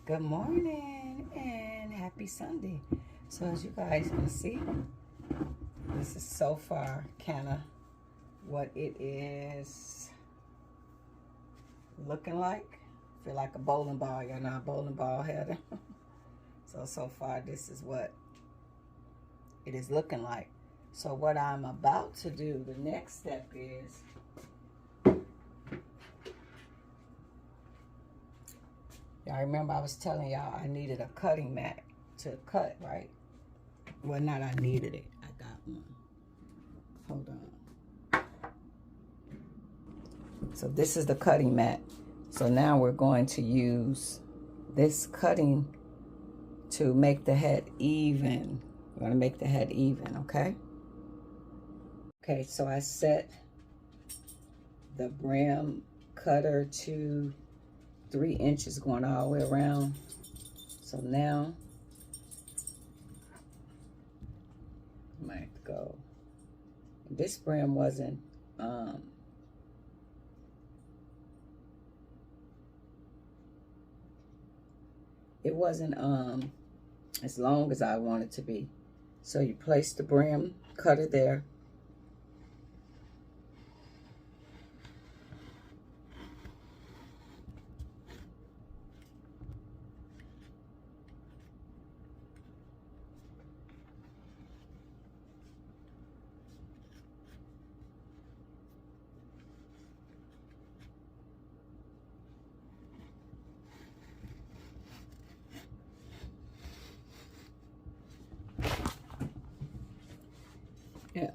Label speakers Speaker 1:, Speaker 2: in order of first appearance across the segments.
Speaker 1: Good morning and happy Sunday. So as you guys can see, this is so far kind of what it is looking like. Feel like a bowling ball. You're not a bowling ball header. So far this is what it is looking like. So what I'm about to do, the next step is y'all remember I was telling y'all I needed a cutting mat to cut, right? Well, not I needed it. I got one. Hold on. So this is the cutting mat. So now we're going to use this cutting to make the head even. We're going to make the head even, okay? Okay, so I set the brim cutter to 3 inches going all the way around. So now I might have to go. This brim wasn't it wasn't as long as I want it to be. So you place the brim cutter there.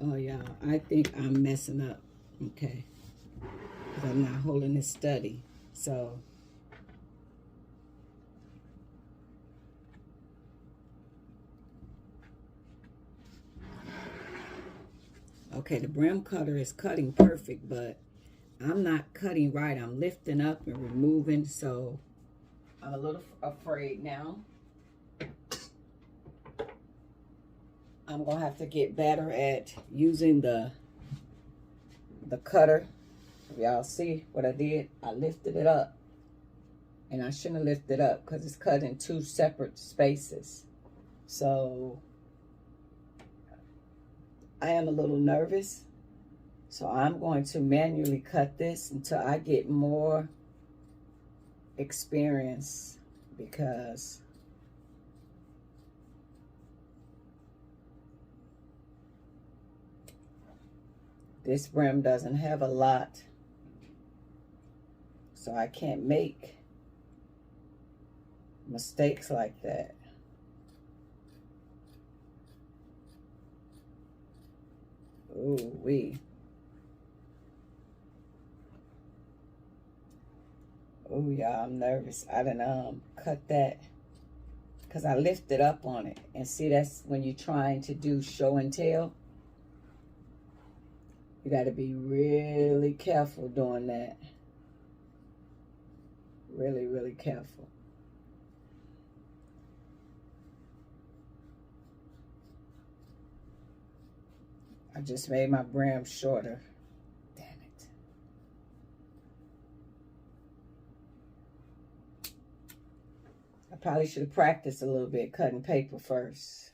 Speaker 1: Oh, y'all, I think I'm messing up, okay? Because I'm not holding this steady. So, okay, the brim cutter is cutting perfect, but I'm not cutting right. I'm lifting up and removing, so I'm a little afraid now. I'm going to have to get better at using the cutter. Y'all see what I did? I lifted it up. And I shouldn't have lifted it up because it's cut in 2 separate spaces. So I am a little nervous. So I'm going to manually cut this until I get more experience, because this brim doesn't have a lot, so I can't make mistakes like that. Ooh wee. Oh y'all, I'm nervous. I done cut that because I lifted up on it. And see, that's when you're trying to do show and tell. You got to be really careful doing that. Really, really careful. I just made my brim shorter. Damn it. I probably should have practiced a little bit cutting paper first.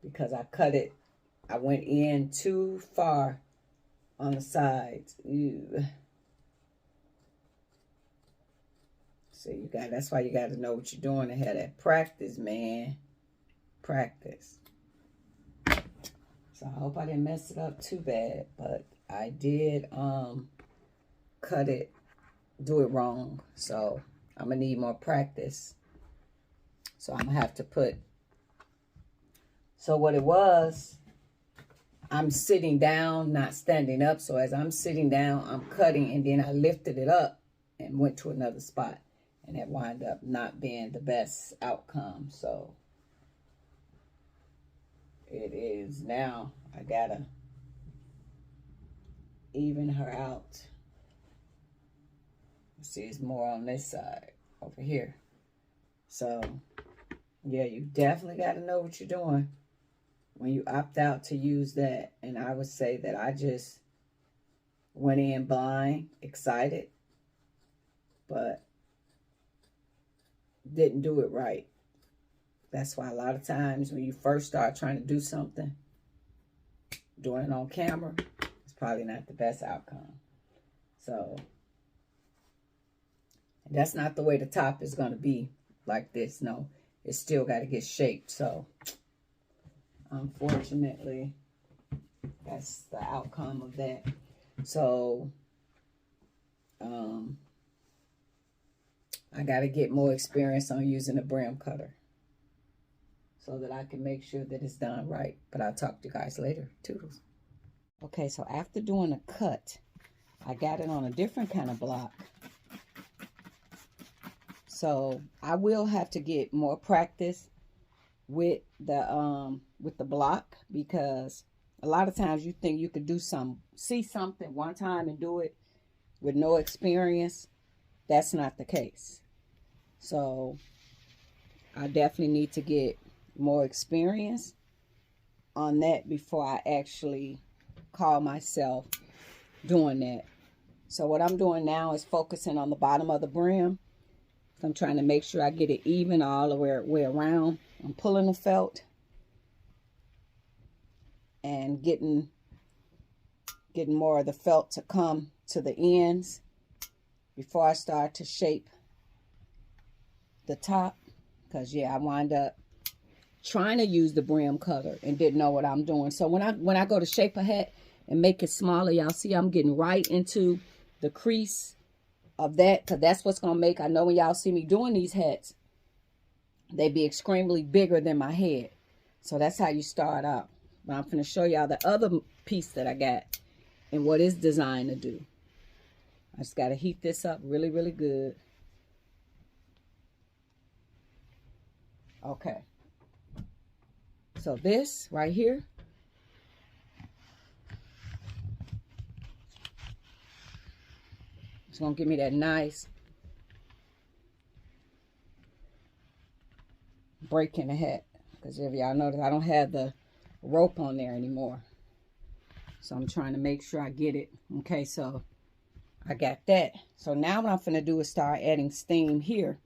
Speaker 1: Because I cut it, I went in too far on the sides. Ew. So you got, that's why you got to know what you're doing and have that practice, man. Practice. So I hope I didn't mess it up too bad, but I did cut it, do it wrong. So I'm gonna need more practice. So I'm gonna have to put, so what it was, I'm sitting down, not standing up. So as I'm sitting down, I'm cutting, and then I lifted it up and went to another spot. And that wound up not being the best outcome. So it is now, I gotta even her out. See, it's more on this side over here. So yeah, you definitely got to know what you're doing. when you opt out to use that, and I would say that I just went in blind, excited, but didn't do it right. That's why a lot of times when you first start trying to do something, doing it on camera, it's probably not the best outcome. So that's not the way the top is going to be like this. No, it's still got to get shaped. So unfortunately, that's the outcome of that. So I got to get more experience on using a brim cutter so that I can make sure that it's done right. But I'll talk to you guys later. Toodles. Okay, so after doing a cut, I got it on a different kind of block. So I will have to get more practice with the block, because a lot of times you think you could see something one time and do it with no experience. That's not the case. So I definitely need to get more experience on that before I actually call myself doing that. So what I'm doing now is focusing on the bottom of the brim. I'm trying to make sure I get it even all the way around. I'm pulling the felt and getting more of the felt to come to the ends before I start to shape the top. Because yeah, I wind up trying to use the brim cutter and didn't know what I'm doing. So when I go to shape a hat and make it smaller, y'all see I'm getting right into the crease of that, because that's what's gonna make, I know when y'all see me doing these hats, they be extremely bigger than my head. So that's how you start out. But I'm going to show y'all the other piece that I got and what it's designed to do. I just got to heat this up really, really good. Okay. So this right here, it's going to give me that nice break in the hat. Because if y'all notice, I don't have the rope on there anymore. So I'm trying to make sure I get it. Okay, so I got that. So now what I'm going to do is start adding steam here.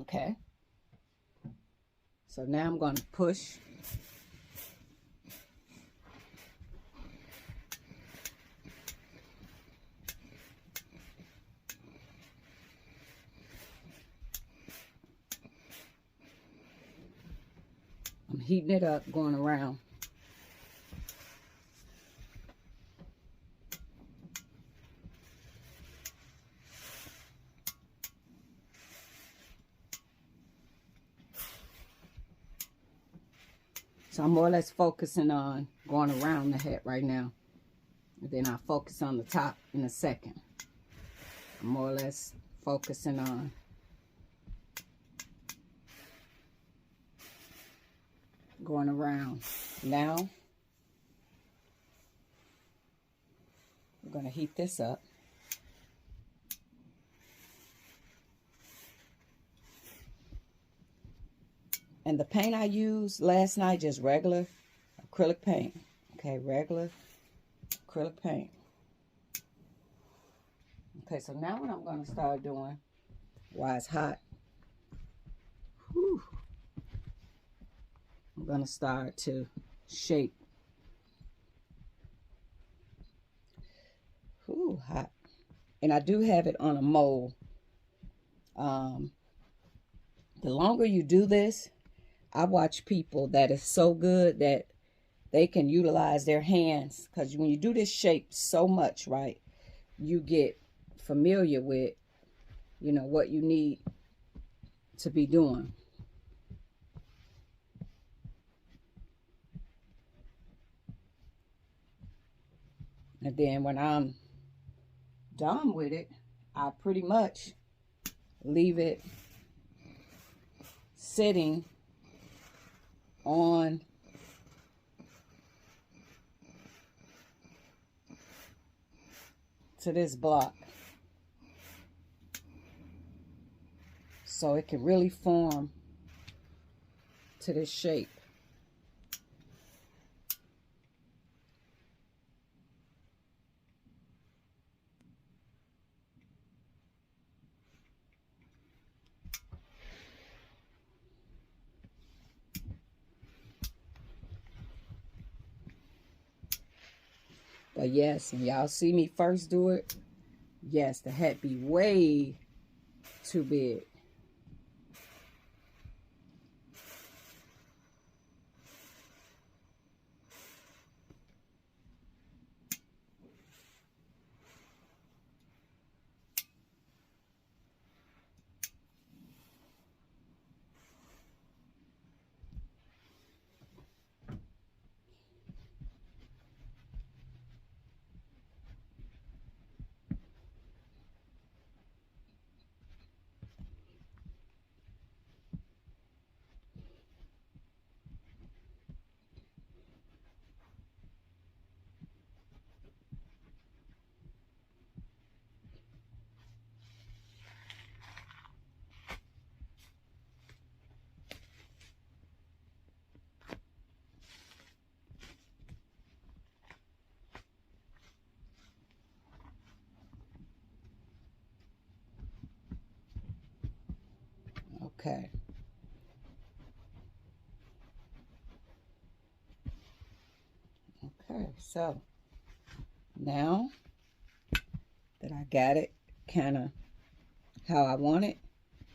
Speaker 1: Okay. So now I'm going to push. I'm heating it up, going around. So I'm more or less focusing on going around the hat right now. And then I'll focus on the top in a second. I'm more or less focusing on going around. Now, we're going to heat this up. And the paint I used last night, just regular acrylic paint. Okay, regular acrylic paint. Okay, so now what I'm going to start doing, while it's hot, I'm going to start to shape. Hot. And I do have it on a mold. The longer you do this, I watch people that is so good that they can utilize their hands. Because when you do this shape so much, right, you get familiar with, you know, what you need to be doing. And then when I'm done with it, I pretty much leave it sitting on to this block so it can really form to this shape. But yes, and y'all see me first do it. Yes, the hat be way too big. Okay. Okay, so now that I got it kind of how I want it,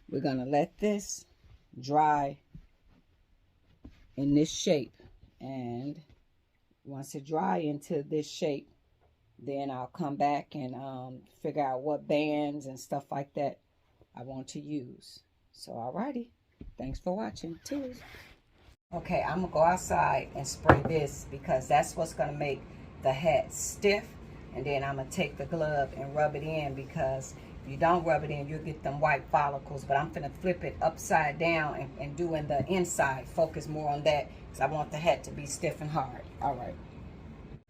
Speaker 1: we're going to let this dry in this shape. And once it dry into this shape, then I'll come back and figure out what bands and stuff like that I want to use. So, alrighty. Thanks for watching. Toodles. Okay, I'm going to go outside and spray this because that's what's going to make the hat stiff. And then I'm going to take the glove and rub it in, because if you don't rub it in, you'll get them white follicles. But I'm going to flip it upside down and doing the inside. Focus more on that because I want the hat to be stiff and hard. All right.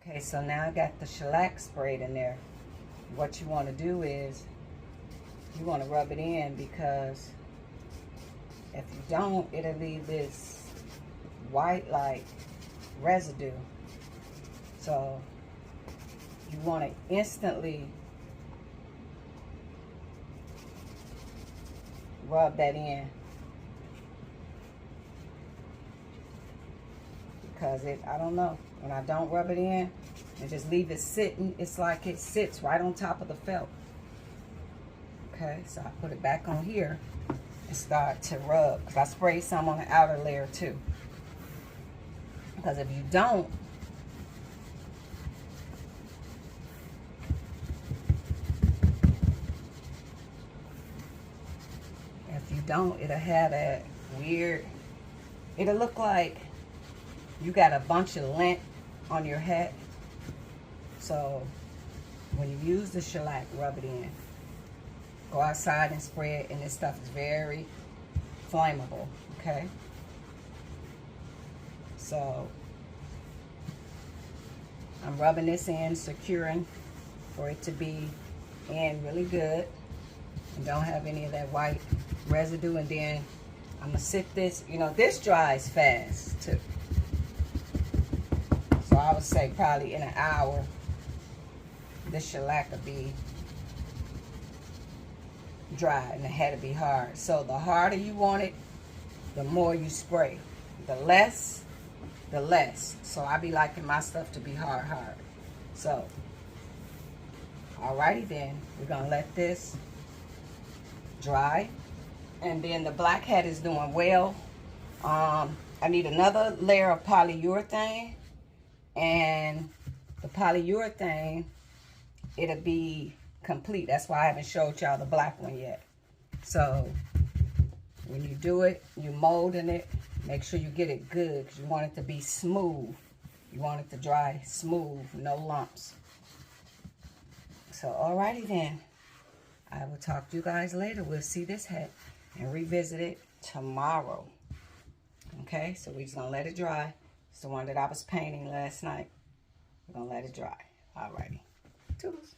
Speaker 1: Okay, so now I got the shellac sprayed in there. What you want to do is you want to rub it in, because if you don't, it'll leave this white like residue. So you want to instantly rub that in, because I don't know, when I don't rub it in and just leave it sitting, it's like it sits right on top of the felt. Okay, so I put it back on here and start to rub, because I sprayed some on the outer layer too. Because if you don't, it'll have that weird, it'll look like you got a bunch of lint on your hat. So when you use the shellac, rub it in. Go outside and spray it, and this stuff is very flammable, okay? So I'm rubbing this in, securing for it to be in really good and don't have any of that white residue. And then I'm gonna sit this, you know, this dries fast too. So I would say probably in an hour, this shellac will be dry and the hat will be hard. So the harder you want it, the more you spray. The less, the less. So I be liking my stuff to be hard. So, alrighty then, we're gonna let this dry. And then the black hat is doing well. I need another layer of polyurethane, and the polyurethane, it'll be complete. That's why I haven't showed y'all the black one yet. So when you do it, you molding it, make sure you get it good, because you want it to be smooth. You want it to dry smooth, no lumps. So alrighty then, I will talk to you guys later. We'll see this hat and revisit it tomorrow. Okay, so we're just gonna let it dry. It's the one that I was painting last night. We're gonna let it dry. Alrighty. Toodles.